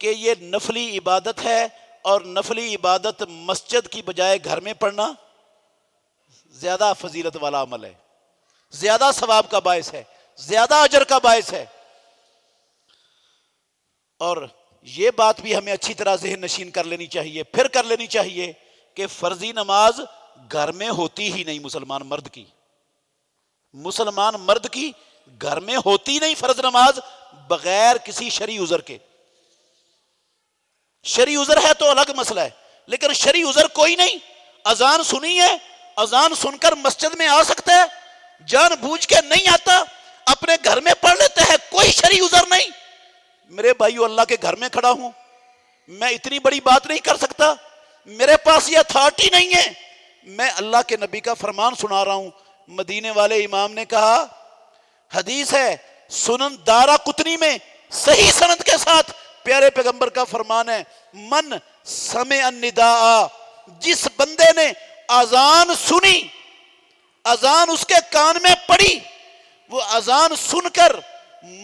کہ یہ نفلی عبادت ہے اور نفلی عبادت مسجد کی بجائے گھر میں پڑھنا زیادہ فضیلت والا عمل ہے, زیادہ ثواب کا باعث ہے, زیادہ اجر کا باعث ہے. اور یہ بات بھی ہمیں اچھی طرح ذہن نشین کر لینی چاہیے, پھر کر لینی چاہیے کہ فرضی نماز گھر میں ہوتی ہی نہیں. مسلمان مرد کی گھر میں ہوتی نہیں فرض نماز بغیر کسی شرعی عذر کے. شرعی عذر ہے تو الگ مسئلہ ہے, لیکن شرعی عذر کوئی نہیں. اذان سنی ہے, اذان سن کر مسجد میں آ سکتا ہے, جان بوجھ کے نہیں آتا اپنے گھر میں پڑھ لیتا ہے, کوئی شرعی عذر نہیں. میرے بھائیو, اللہ کے گھر میں کھڑا ہوں, میں اتنی بڑی بات نہیں کر سکتا, میرے پاس یہ اتھارٹی نہیں ہے. میں اللہ کے نبی کا فرمان سنا رہا ہوں. مدینے والے امام نے کہا, حدیث ہے سنن دارا قطنی میں صحیح سند کے ساتھ, پیارے پیغمبر کا فرمان ہے من سمع النداء, جس بندے نے اذان سنی, اذان اس کے کان میں پڑی, وہ اذان سن کر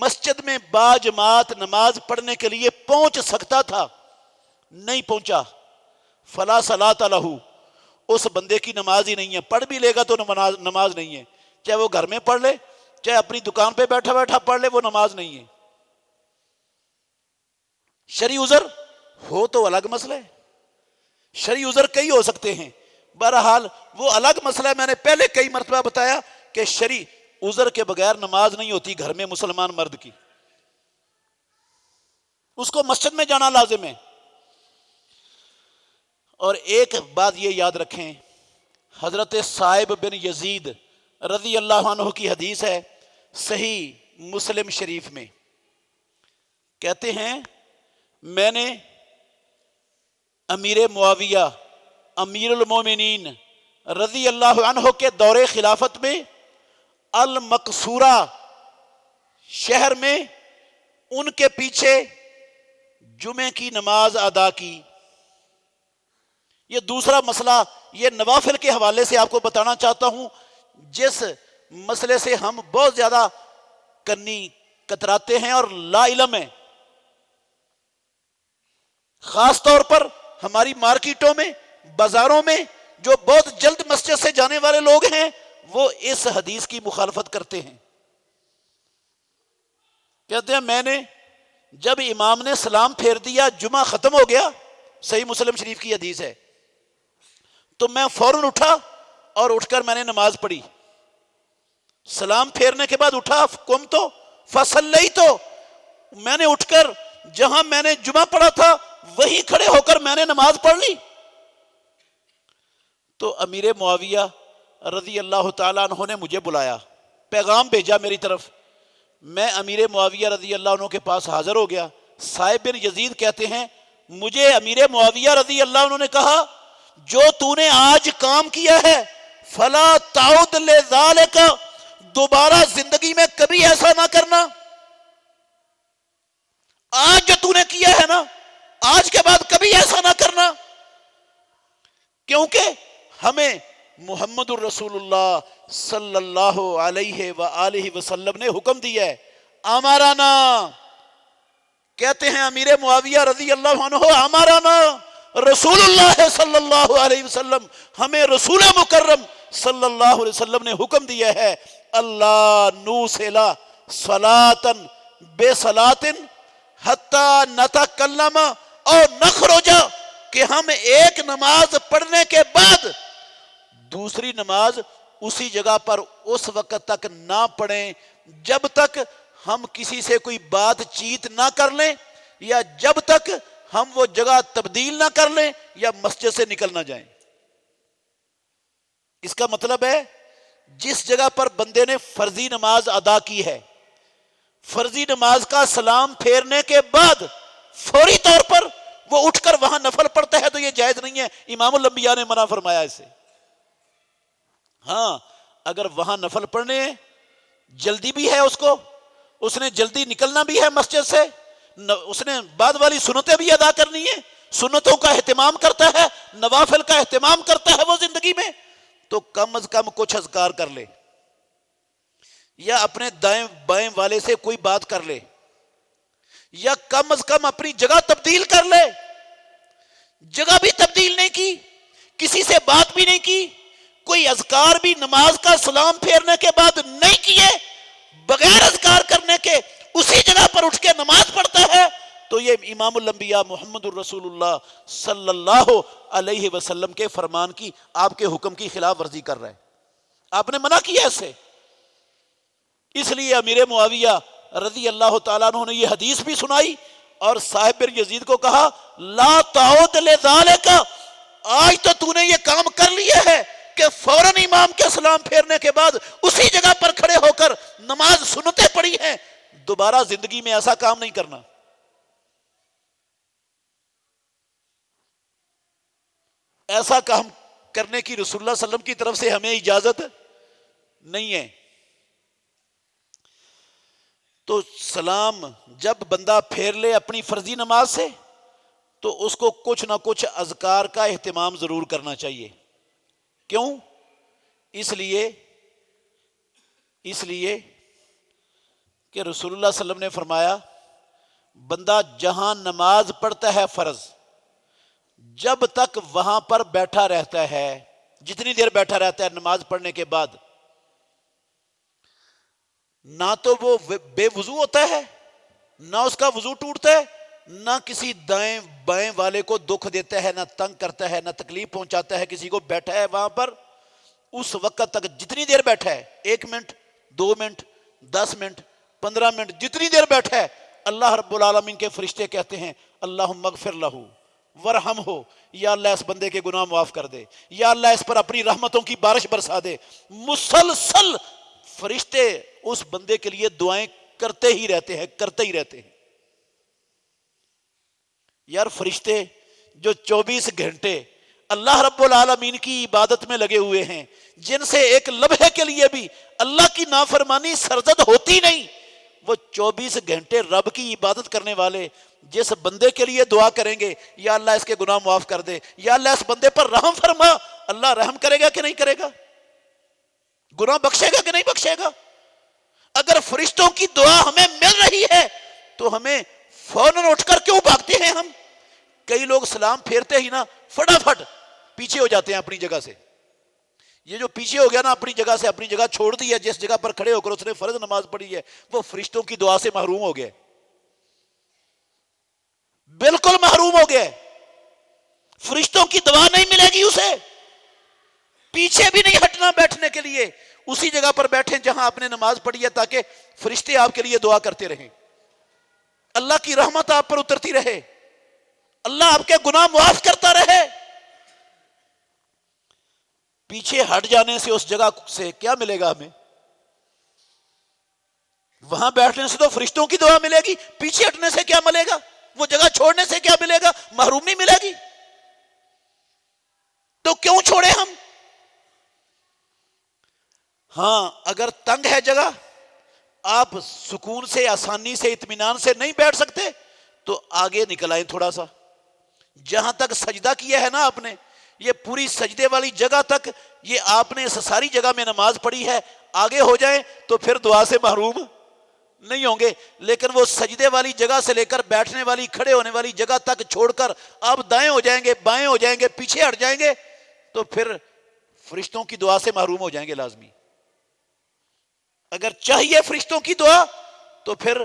مسجد میں باجماعت نماز پڑھنے کے لیے پہنچ سکتا تھا, نہیں پہنچا, فلا صلاۃ لہ, اس بندے کی نماز ہی نہیں ہے. پڑھ بھی لے گا تو نماز نہیں ہے, چاہے وہ گھر میں پڑھ لے چاہے اپنی دکان پہ بیٹھا بیٹھا پڑھ لے, وہ نماز نہیں ہے. شرعی عذر ہو تو الگ مسئلہ ہے, شرعی عذر کئی ہو سکتے ہیں. بہرحال وہ الگ مسئلہ ہے. میں نے پہلے کئی مرتبہ بتایا کہ شرعی عذر کے بغیر نماز نہیں ہوتی گھر میں مسلمان مرد کی, اس کو مسجد میں جانا لازم ہے. اور ایک بات یہ یاد رکھیں, حضرت صائب بن یزید رضی اللہ عنہ کی حدیث ہے صحیح مسلم شریف میں, کہتے ہیں میں نے امیر معاویہ امیر المومنین رضی اللہ عنہ کے دور خلافت میں المقصورہ شہر میں ان کے پیچھے جمعے کی نماز ادا کی. یہ دوسرا مسئلہ, یہ نوافل کے حوالے سے آپ کو بتانا چاہتا ہوں جس مسئلے سے ہم بہت زیادہ کرنی کتراتے ہیں اور لا علم ہیں، خاص طور پر ہماری مارکیٹوں میں، بازاروں میں جو بہت جلد مسجد سے جانے والے لوگ ہیں، وہ اس حدیث کی مخالفت کرتے ہیں۔ کہتے ہیں میں نے جب امام نے سلام پھیر دیا، جمعہ ختم ہو گیا، صحیح مسلم شریف کی حدیث ہے، تو میں فوراً اٹھا اور اٹھ کر میں نے نماز پڑھی۔ سلام پھیرنے کے بعد اٹھا، قم تو فصلیت، تو میں نے اٹھ کر جہاں میں نے جمعہ پڑھا تھا وہیں کھڑے ہو کر میں نے نماز پڑھ لی۔ تو امیر معاویہ رضی اللہ تعالیٰ عنہ نے مجھے بلایا، پیغام بھیجا میری طرف۔ میں امیر معاویہ رضی اللہ عنہ کے پاس حاضر ہو گیا۔ صاحب بن یزید کہتے ہیں مجھے امیر معاویہ رضی اللہ عنہ نے کہا جو تو نے آج کام کیا ہے فلا تعود لذالک، دوبارہ زندگی میں کبھی ایسا نہ کرنا۔ آج جو تو نے کیا ہے نا، آج کے بعد کبھی ایسا نہ کرنا، کیونکہ ہمیں محمد الرسول اللہ صلی اللہ علیہ وآلہ وسلم نے حکم دیا ہے، امرنا، کہتے ہیں امیر معاویہ رضی اللہ عنہ، امرنا رسول اللہ صلی اللہ علیہ وسلم، ہمیں رسول مکرم صلی اللہ علیہ وسلم نے حکم دیا ہے، اللہ نوصلا صلاۃ بصلاۃ حتی نتکلم اور نخرج، کہ ہم ایک نماز پڑھنے کے بعد دوسری نماز اسی جگہ پر اس وقت تک نہ پڑھیں جب تک ہم کسی سے کوئی بات چیت نہ کر لیں، یا جب تک ہم وہ جگہ تبدیل نہ کر لیں یا مسجد سے نکل نہ جائیں۔ اس کا مطلب ہے جس جگہ پر بندے نے فرضی نماز ادا کی ہے، فرضی نماز کا سلام پھیرنے کے بعد فوری طور پر وہ اٹھ کر وہاں نفل پڑھتا ہے تو یہ جائز نہیں ہے، امام الانبیاء نے منع فرمایا اسے۔ ہاں اگر وہاں نفل پڑھنے ہیں، جلدی بھی ہے اس نے جلدی نکلنا بھی ہے مسجد سے، اس نے بعد والی سنتیں بھی ادا کرنی ہے، سنتوں کا اہتمام کرتا ہے، نوافل کا اہتمام کرتا ہے وہ زندگی میں، تو کم از کم کچھ اذکار کر لے، یا اپنے دائیں بائیں والے سے کوئی بات کر لے، یا کم از کم اپنی جگہ تبدیل کر لے۔ جگہ بھی تبدیل نہیں کی، کسی سے بات بھی نہیں کی، کوئی اذکار بھی نماز کا سلام پھیرنے کے بعد نہیں کیے، بغیر اذکار کرنے کے اسی جگہ پر اٹھ کے نماز پڑھتا ہے، تو یہ امام الانبیاء محمد الرسول اللہ صلی اللہ علیہ وسلم کے فرمان کی، آپ کے حکم کی خلاف ورزی کر رہا ہے، آپ نے منع کیا اسے۔ اس لیے امیر معاویہ رضی اللہ تعالیٰ عنہ نے یہ حدیث بھی سنائی اور صاحب بن یزید کو کہا لا تعود لذالک، آج تو نے یہ کام کر لیا ہے کہ فوراً امام کے سلام پھیرنے کے بعد اسی جگہ پر کھڑے ہو کر نماز سنتیں پڑھی ہیں، دوبارہ زندگی میں ایسا کام نہیں کرنا۔ ایسا کام کرنے کی رسول اللہ صلی اللہ علیہ وسلم کی طرف سے ہمیں اجازت نہیں ہے۔ تو سلام جب بندہ پھیر لے اپنی فرضی نماز سے تو اس کو کچھ نہ کچھ اذکار کا اہتمام ضرور کرنا چاہیے۔ کیوں؟ اس لیے کہ رسول اللہ صلی اللہ علیہ وسلم نے فرمایا بندہ جہاں نماز پڑھتا ہے فرض، جب تک وہاں پر بیٹھا رہتا ہے، جتنی دیر بیٹھا رہتا ہے نماز پڑھنے کے بعد، نہ تو وہ بے وضو ہوتا ہے، نہ اس کا وضو ٹوٹتا ہے، نہ کسی دائیں بائیں والے کو دکھ دیتا ہے، نہ تنگ کرتا ہے، نہ تکلیف پہنچاتا ہے کسی کو، بیٹھا ہے وہاں پر اس وقت تک جتنی دیر بیٹھا ہے، 1 منٹ 2 منٹ 10 منٹ 15 منٹ، جتنی دیر بیٹھا ہے، اللہ رب العالمین کے فرشتے کہتے ہیں اللہم اغفر لہ ورحمہ، یا اللہ اس بندے کے گناہ معاف کر دے، یا اللہ اس پر اپنی رحمتوں کی بارش برسا دے۔ مسلسل فرشتے اس بندے کے لیے دعائیں کرتے ہی رہتے ہیں۔ یار فرشتے جو 24 گھنٹے اللہ رب العالمین کی عبادت میں لگے ہوئے ہیں، جن سے ایک لمحے کے لیے بھی اللہ کی نافرمانی سرزد ہوتی نہیں، وہ 24 گھنٹے رب کی عبادت کرنے والے جس بندے کے لیے دعا کریں گے یا اللہ اس کے گناہ معاف کر دے، یا اللہ اس بندے پر رحم فرما، اللہ رحم کرے گا کہ نہیں کرے گا؟ گناہ بخشے گا کہ نہیں بخشے گا؟ اگر فرشتوں کی دعا ہمیں مل رہی ہے تو ہمیں فوراً اٹھ کر کیوں بھاگتے ہیں ہم؟ کئی لوگ سلام پھیرتے ہی نا فٹافٹ پیچھے ہو جاتے ہیں اپنی جگہ سے. یہ جو پیچھے ہو گیا نا اپنی جگہ سے، اپنی جگہ چھوڑ دی ہے، جس جگہ پر کھڑے ہو کر اس نے فرض نماز پڑھی ہے، وہ فرشتوں کی دعا سے محروم ہو گیا، بالکل محروم ہو گیا. فرشتوں کی دعا نہیں ملے گی اسے. پیچھے بھی نہیں ہٹنا بیٹھنے کے لیے، اسی جگہ پر بیٹھیں جہاں آپ نے نماز پڑھی ہے، تاکہ فرشتے آپ کے لیے دعا کرتے رہیں، اللہ کی رحمت آپ پر اترتی رہے، اللہ آپ کے گناہ معاف کرتا رہے. پیچھے ہٹ جانے سے اس جگہ سے کیا ملے گا ہمیں؟ وہاں بیٹھنے سے تو فرشتوں کی دعا ملے گی، پیچھے ہٹنے سے کیا ملے گا؟ وہ جگہ چھوڑنے سے کیا ملے گا؟ محرومی ملے گی. تو کیوں چھوڑے ہم؟ ہاں اگر تنگ ہے جگہ، آپ سکون سے، آسانی سے، اطمینان سے نہیں بیٹھ سکتے تو آگے نکل آئیں تھوڑا سا. جہاں تک سجدہ کیا ہے نا آپ نے، یہ پوری سجدے والی جگہ تک، یہ آپ نے اس ساری جگہ میں نماز پڑھی ہے، آگے ہو جائیں تو پھر دعا سے محروم نہیں ہوں گے. لیکن وہ سجدے والی جگہ سے لے کر بیٹھنے والی، کھڑے ہونے والی جگہ تک چھوڑ کر آپ دائیں ہو جائیں گے، بائیں ہو جائیں گے، پیچھے ہٹ جائیں گے تو پھر فرشتوں کی دعا سے محروم ہو جائیں گے لازمی. اگر چاہیے فرشتوں کی دعا تو پھر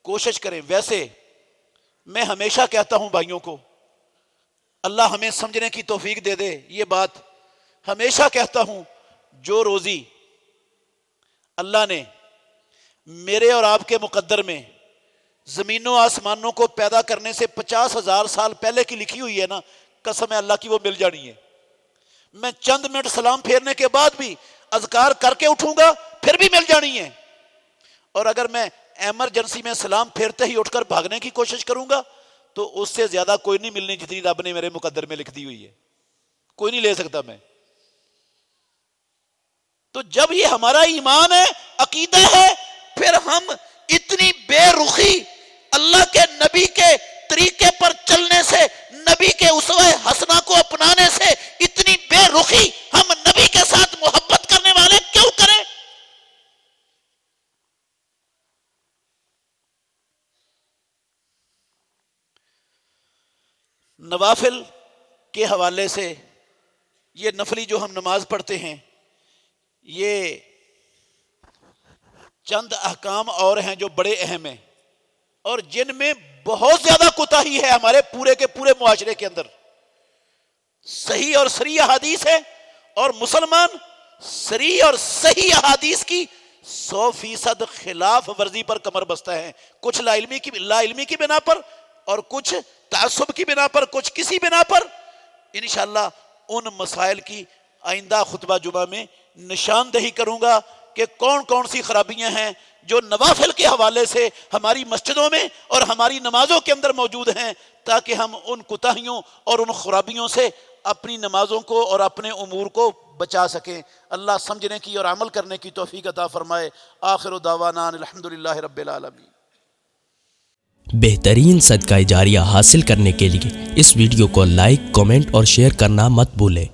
کوشش کریں. ویسے میں ہمیشہ کہتا ہوں بھائیوں کو، اللہ ہمیں سمجھنے کی توفیق دے دے، یہ بات ہمیشہ کہتا ہوں، جو روزی اللہ نے میرے اور آپ کے مقدر میں زمینوں آسمانوں کو پیدا کرنے سے 50,000 سال پہلے کی لکھی ہوئی ہے نا، قسم ہے اللہ کی وہ مل جانی ہے. میں چند منٹ سلام پھیرنے کے بعد بھی اذکار کر کے اٹھوں گا، پھر بھی مل جانی ہے. اور اگر میں ایمرجنسی میں سلام پھیرتے ہی اٹھ کر بھاگنے کی کوشش کروں گا تو اس سے زیادہ کوئی نہیں ملنی جتنی رب نے میرے مقدر میں لکھ دی ہوئی ہے، کوئی نہیں لے سکتا میں. تو جب یہ ہمارا ایمان ہے، عقیدہ ہے، پھر ہم اتنی بے رخی اللہ کے نبی کے طریقے پر چلنے سے، نبی کے اسوہ حسنہ کو اپنانے سے اتنی بے رخی ہم نبی کے ساتھ محبت کرنے والے کیوں کریں؟ نوافل کے حوالے سے یہ نفلی جو ہم نماز پڑھتے ہیں، یہ چند احکام اور ہیں جو بڑے اہم ہیں اور جن میں بہت زیادہ کوتاہی ہے ہمارے پورے کے پورے معاشرے کے اندر. صحیح اور صریح احادیث ہے اور مسلمان صریح اور صحیح احادیث کی 100% خلاف ورزی پر کمر بستہ ہیں. کچھ لا علمی کی بنا پر اور کچھ تعصب کی بنا پر، کچھ کسی بنا پر. انشاءاللہ ان مسائل کی آئندہ خطبہ جمعہ میں نشاندہی کروں گا کہ کون کون سی خرابیاں ہیں جو نوافل کے حوالے سے ہماری مسجدوں میں اور ہماری نمازوں کے اندر موجود ہیں، تاکہ ہم ان کوتاہیوں اور ان خرابیوں سے اپنی نمازوں کو اور اپنے امور کو بچا سکیں. اللہ سمجھنے کی اور عمل کرنے کی توفیق عطا فرمائے. آخر دعوانا الحمدللہ رب العالمین. بہترین صدقہ جاریہ حاصل کرنے کے لیے اس ویڈیو کو لائک، کمنٹ اور شیئر کرنا مت بھولیں.